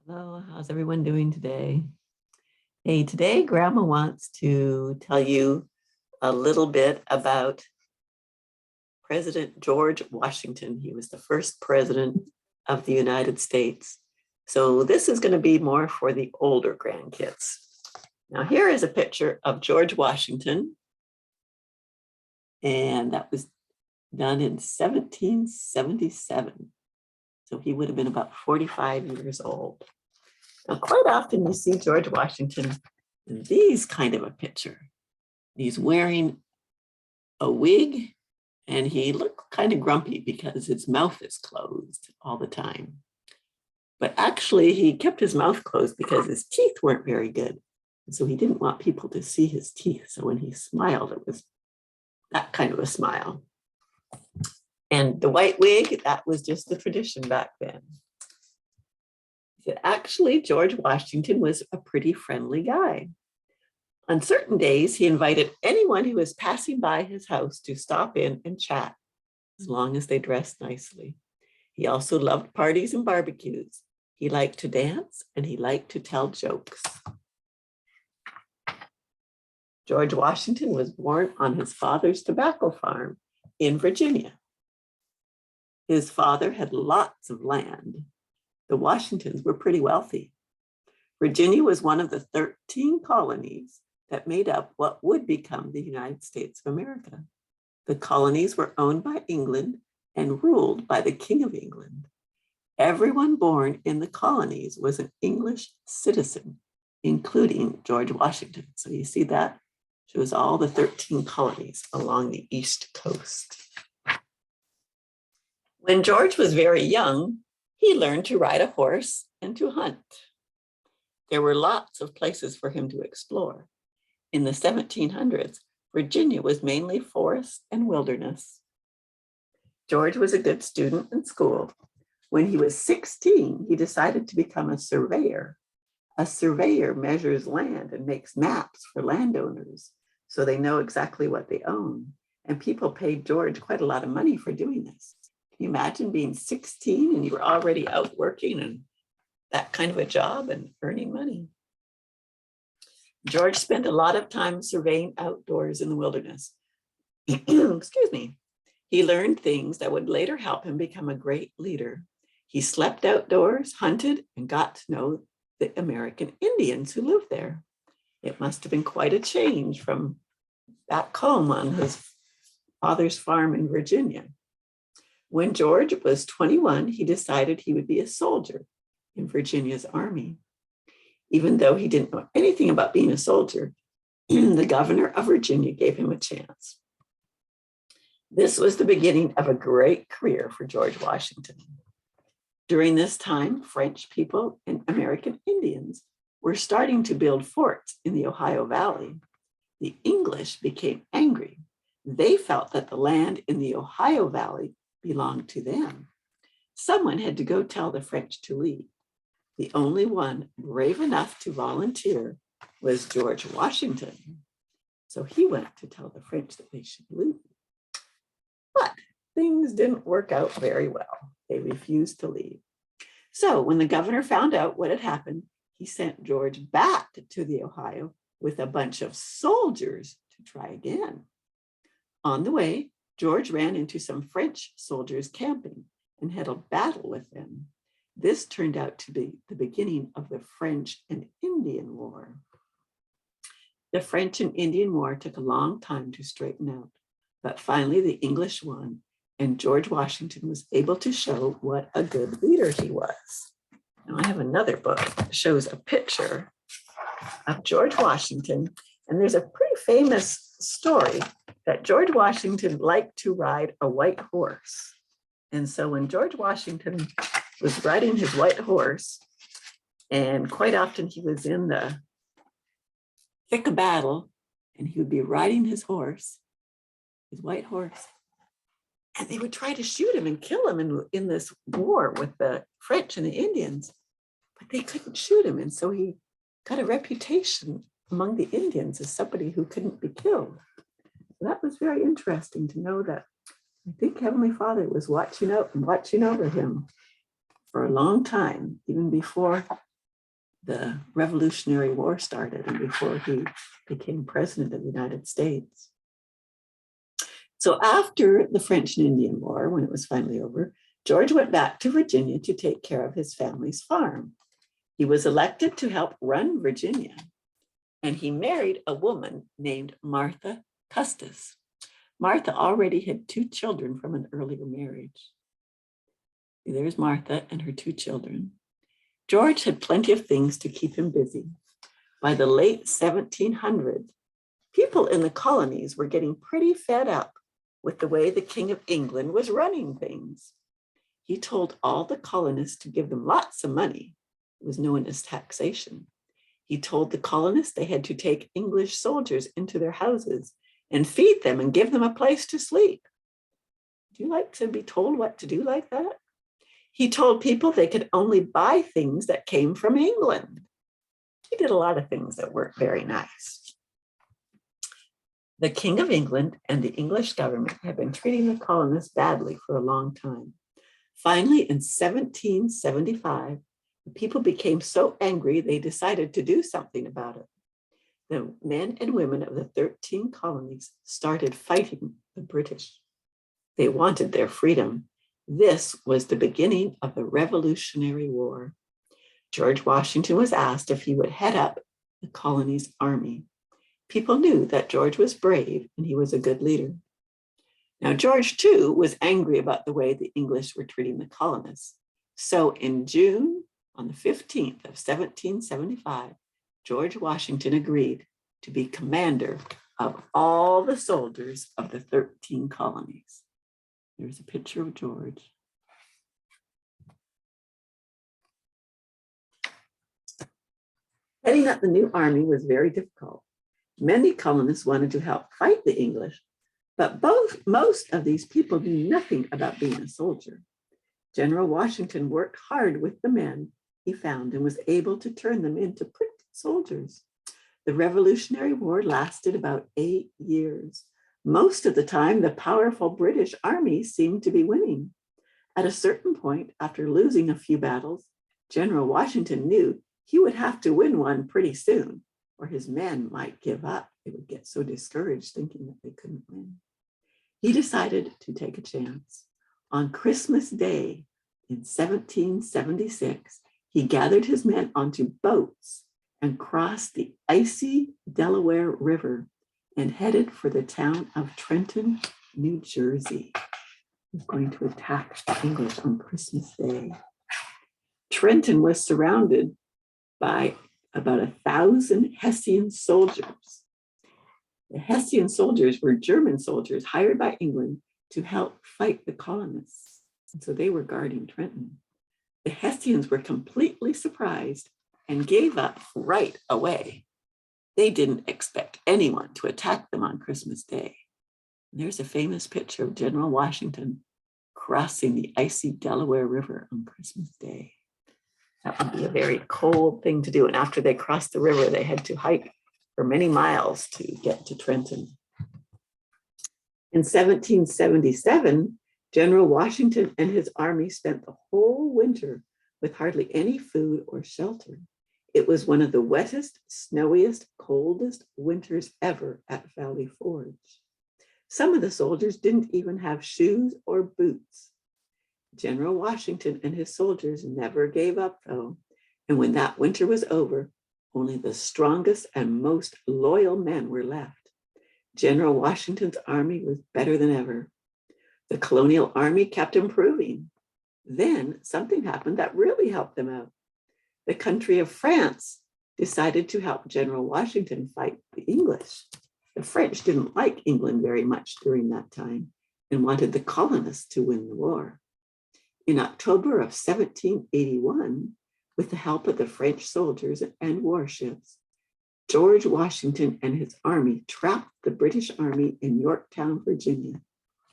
Hello, how's everyone doing today? Hey, today Grandma wants to tell you a little bit about President George Washington. He was the first president of the United States. So this is going to be more for the older grandkids. Now here is a picture of George Washington, and that was done in 1777. So he would have been about 45 years old. Now, quite often you see George Washington in these kind of a picture. He's wearing a wig and he looked kind of grumpy because his mouth is closed all the time. But actually he kept his mouth closed because his teeth weren't very good. And so he didn't want people to see his teeth. So when he smiled, it was that kind of a smile. And the white wig, that was just the tradition back then. Actually, George Washington was a pretty friendly guy. On certain days, he invited anyone who was passing by his house to stop in and chat, as long as they dressed nicely. He also loved parties and barbecues. He liked to dance and he liked to tell jokes. George Washington was born on his father's tobacco farm in Virginia. His father had lots of land. The Washingtons were pretty wealthy. Virginia was one of the 13 colonies that made up what would become the United States of America. The colonies were owned by England and ruled by the King of England. Everyone born in the colonies was an English citizen, including George Washington. So you see that shows all the 13 colonies along the East Coast. When George was very young, he learned to ride a horse and to hunt. There were lots of places for him to explore. In the 1700s, Virginia was mainly forest and wilderness. George was a good student in school. When he was 16, he decided to become a surveyor. A surveyor measures land and makes maps for landowners so they know exactly what they own. And people paid George quite a lot of money for doing this. Can you imagine being 16 and you were already out working and that kind of a job and earning money? George spent a lot of time surveying outdoors in the wilderness. Excuse me. He learned things that would later help him become a great leader. He slept outdoors, hunted, and got to know the American Indians who lived there. It must have been quite a change from back home on his father's farm in Virginia. When George was 21, he decided he would be a soldier in Virginia's army. Even though he didn't know anything about being a soldier, the governor of Virginia gave him a chance. This was the beginning of a great career for George Washington. During this time, French people and American Indians were starting to build forts in the Ohio Valley. The English became angry. They felt that the land in the Ohio Valley belonged to them. Someone had to go tell the French to leave. The only one brave enough to volunteer was George Washington. So he went to tell the French that they should leave. But things didn't work out very well. They refused to leave. So when the governor found out what had happened, he sent George back to the Ohio with a bunch of soldiers to try again. On the way, George ran into some French soldiers camping and had a battle with them. This turned out to be the beginning of the French and Indian War. The French and Indian War took a long time to straighten out, but finally the English won, and George Washington was able to show what a good leader he was. Now I have another book that shows a picture of George Washington, and there's a pretty famous story that George Washington liked to ride a white horse. And so when George Washington was riding his white horse, and quite often he was in the thick of battle, and he would be riding his horse, his white horse, and they would try to shoot him and kill him in this war with the French and the Indians, but they couldn't shoot him. And so he got a reputation among the Indians as somebody who couldn't be killed. So that was very interesting to know that I think Heavenly Father was watching out and watching over him for a long time, even before the Revolutionary War started and before he became president of the United States. So after the French and Indian War, when it was finally over, George went back to Virginia to take care of his family's farm. He was elected to help run Virginia, and he married a woman named Martha Custis. Martha already had 2 children from an earlier marriage. There's Martha and her 2 children. George had plenty of things to keep him busy. By the late 1700s, people in the colonies were getting pretty fed up with the way the King of England was running things. He told all the colonists to give them lots of money. It was known as taxation. He told the colonists they had to take English soldiers into their houses and feed them and give them a place to sleep. Do you like to be told what to do like that? He told people they could only buy things that came from England. He did a lot of things that weren't very nice. The King of England and the English government had been treating the colonists badly for a long time. Finally, in 1775, the people became so angry they decided to do something about it. The men and women of the 13 colonies started fighting the British. They wanted their freedom. This was the beginning of the Revolutionary War. George Washington was asked if he would head up the colony's army. People knew that George was brave and he was a good leader. Now, George, too, was angry about the way the English were treating the colonists. So in June, on the 15th of 1775, George Washington agreed to be commander of all the soldiers of the 13 colonies. There's a picture of George. Heading up the new army was very difficult. Many colonists wanted to help fight the English, but most of these people knew nothing about being a soldier. General Washington worked hard with the men he found and was able to turn them into pretty soldiers. The Revolutionary War lasted about 8 years. Most of the time, the powerful British army seemed to be winning. At a certain point, after losing a few battles, General Washington knew he would have to win one pretty soon, or his men might give up. They would get so discouraged thinking that they couldn't win. He decided to take a chance. On Christmas Day in 1776, he gathered his men onto boats and crossed the icy Delaware River and headed for the town of Trenton, New Jersey. He was going to attack the English on Christmas Day. Trenton was surrounded by about 1,000 Hessian soldiers. The Hessian soldiers were German soldiers hired by England to help fight the colonists. And so they were guarding Trenton. The Hessians were completely surprised and gave up right away. They didn't expect anyone to attack them on Christmas Day. And there's a famous picture of General Washington crossing the icy Delaware River on Christmas Day. That would be a very cold thing to do. And after they crossed the river, they had to hike for many miles to get to Trenton. In 1777, General Washington and his army spent the whole winter with hardly any food or shelter. It was one of the wettest, snowiest, coldest winters ever at Valley Forge. Some of the soldiers didn't even have shoes or boots. General Washington and his soldiers never gave up, though, and when that winter was over, only the strongest and most loyal men were left. General Washington's army was better than ever. The colonial army kept improving. Then something happened that really helped them out. The country of France decided to help General Washington fight the English. The French didn't like England very much during that time and wanted the colonists to win the war. In October of 1781, with the help of the French soldiers and warships, George Washington and his army trapped the British army in Yorktown, Virginia,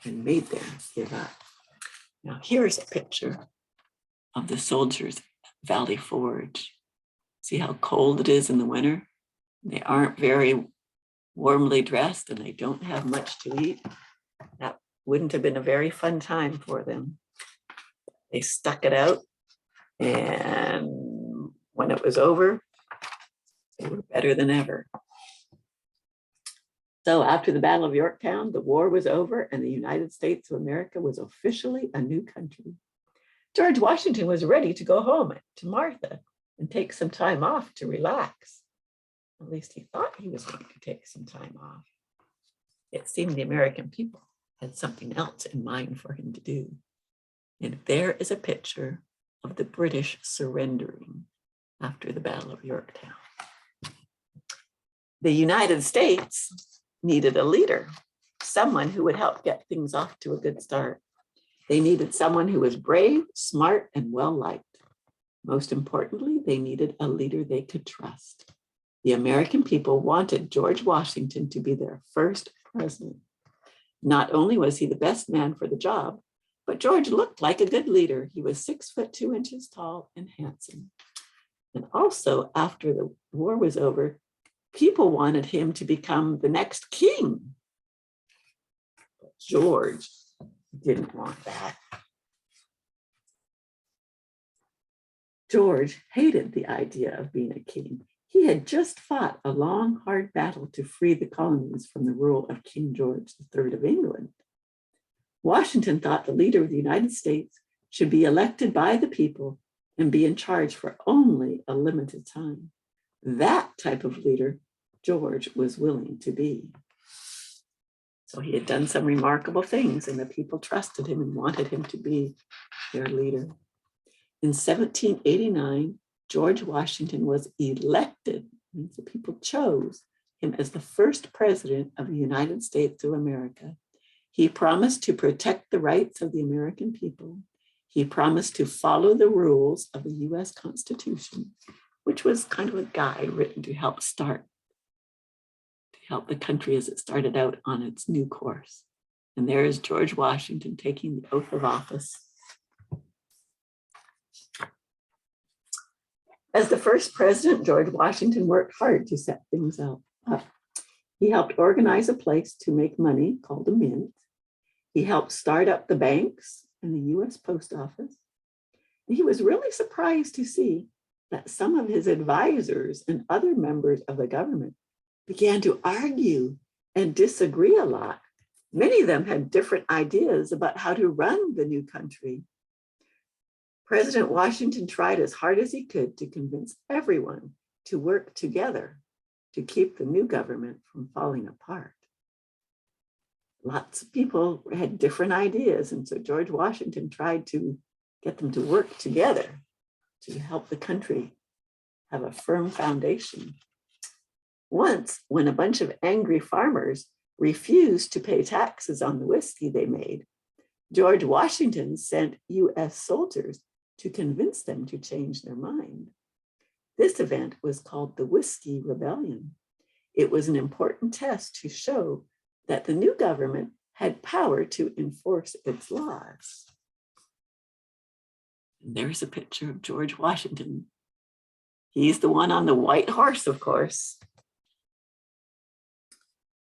and made them give up. Now, here's a picture of the soldiers at Valley Forge. See how cold it is in the winter? They aren't very warmly dressed and they don't have much to eat. That wouldn't have been a very fun time for them. They stuck it out, and when when it was over, they were better than ever. So after the Battle of Yorktown, the war was over and the United States of America was officially a new country. George Washington was ready to go home to Martha and take some time off to relax. At least he thought he was going to take some time off. It seemed the American people had something else in mind for him to do. And there is a picture of the British surrendering after the Battle of Yorktown. The United States needed a leader, someone who would help get things off to a good start. They needed someone who was brave, smart, and well-liked. Most importantly, they needed a leader they could trust. The American people wanted George Washington to be their first president. Not only was he the best man for the job, but George looked like a good leader. He was 6'2" tall and handsome. And also, after the war was over, people wanted him to become the next king. But George didn't want that. George hated the idea of being a king. He had just fought a long, hard battle to free the colonies from the rule of King George III of England. Washington thought the leader of the United States should be elected by the people and be in charge for only a limited time. That type of leader George was willing to be. So he had done some remarkable things, and the people trusted him and wanted him to be their leader. In 1789, George Washington was elected, means the people chose him as the first president of the United States of America. He promised to protect the rights of the American people. He promised to follow the rules of the US Constitution, which was kind of a guide written to help the country as it started out on its new course. And there is George Washington taking the oath of office. As the first president, George Washington worked hard to set things up. He helped organize a place to make money called a mint. He helped start up the banks and the US Post Office. And he was really surprised to see that some of his advisors and other members of the government began to argue and disagree a lot. Many of them had different ideas about how to run the new country. President Washington tried as hard as he could to convince everyone to work together to keep the new government from falling apart. Lots of people had different ideas, and so George Washington tried to get them to work together to help the country have a firm foundation. Once, when a bunch of angry farmers refused to pay taxes on the whiskey they made, George Washington sent US soldiers to convince them to change their mind. This event was called the Whiskey Rebellion. It was an important test to show that the new government had power to enforce its laws. And there's a picture of George Washington. He's the one on the white horse, of course.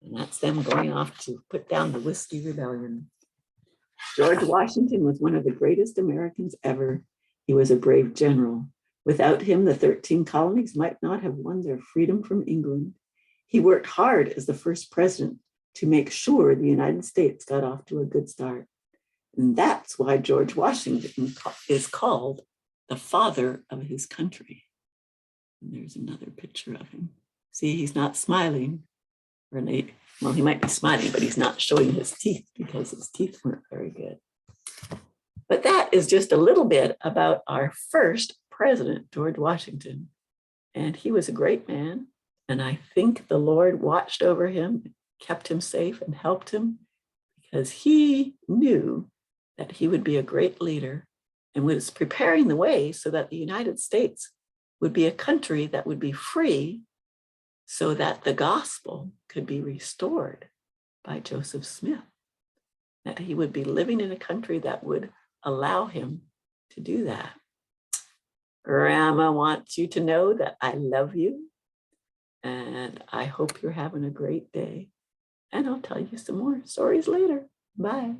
And that's them going off to put down the Whiskey Rebellion. George Washington was one of the greatest Americans ever. He was a brave general. Without him, the 13 colonies might not have won their freedom from England. He worked hard as the first president to make sure the United States got off to a good start. And that's why George Washington is called the father of his country. And there's another picture of him. See, he's not smiling. Well, he might be smiling, but he's not showing his teeth because his teeth weren't very good. But that is just a little bit about our first president, George Washington. And he was a great man. And I think the Lord watched over him, kept him safe, and helped him because he knew that he would be a great leader and was preparing the way so that the United States would be a country that would be free so that the gospel could be restored by Joseph Smith, that he would be living in a country that would allow him to do that. Grandma wants you to know that I love you, and I hope you're having a great day. And I'll tell you some more stories later. Bye.